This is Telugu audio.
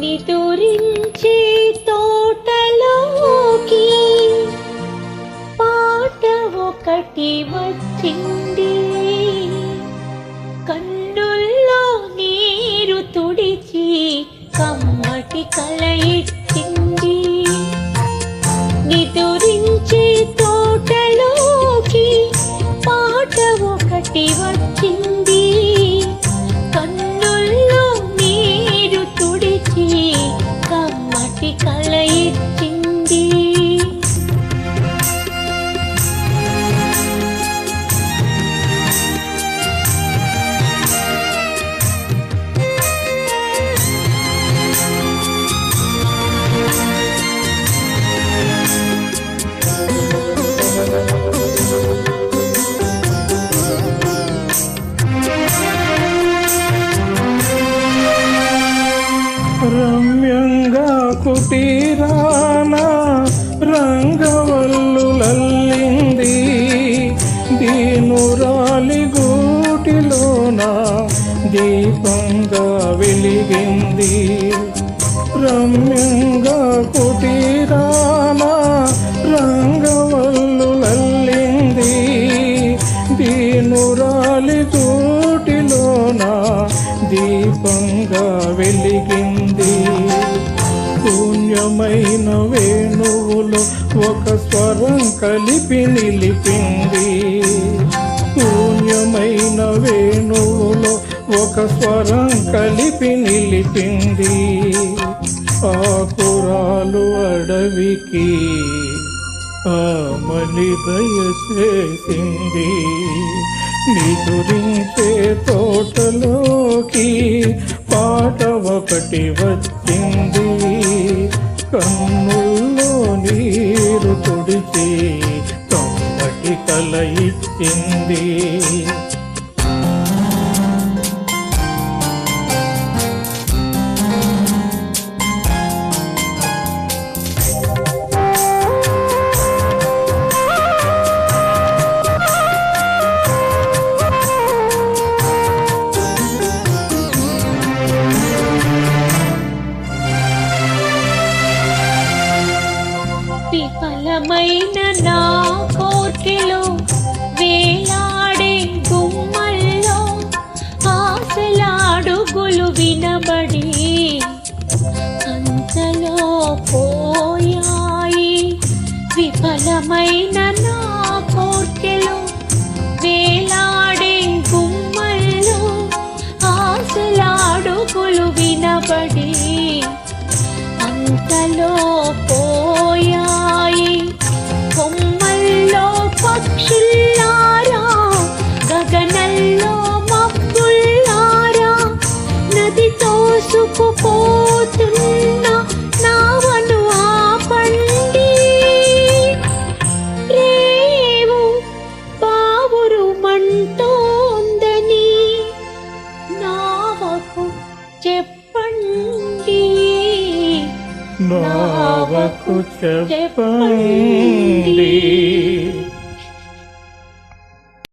నిదురించే తోటలోకి పాట ఒకటి వచ్చింది, కన్నుల్లో నీరు తుడిచి కమ్మటి కల ఇచ్చింది. నిదురించే తోటలోకి పాట ఒకటి వచ్చింది, కన్నుల్లో నీరు తుడిచి కమ్మటి కల ఇచ్చింది. రమ్యంగా కుటీరాన రంగవల్లులల్లింది, దీనురాలి గూటిలోన దీపంగా వెలిగింది. రమ్యంగా కుటీరాన రంగవల్లులల్లింది, దీనురాలి గూటిలోన దీపంగా వెలిగింది. శూన్యమైన వేణువులో ఒక స్వరం కలిపి నిలిపింది, శూన్యమైన వేణువులో ఒక స్వరం కలిపి నిలిపింది. ఆకురాలు అడవికి ఆమని దయచేసింది, నిదురించే తోటలోకి పాట ఒకటి వచ్చింది, కన్నుల్లో నీరు తుడిచి కమ్మటి కల ఇచ్చింది. విఫలమైన నా కోర్కెలో వేలాడే గుమ్మల్లో ఆశలాడుగులు వినబడి అంతలో పోయాయి. విఫలమైన నా కోర్కెలో వేలాడే గుమ్మల్లో ఆశలాడుగులు వినబడి అంతలో పోయాయి. కొమ్మల్లో పక్షుల్లారా, గగనంలో మబ్బుల్లారా, నది తోసుకుపోతున్న నావను ఆపండి. రేవు బావురు మంటోందని నావకు చెప్పండి, నావకు చెప్పండి.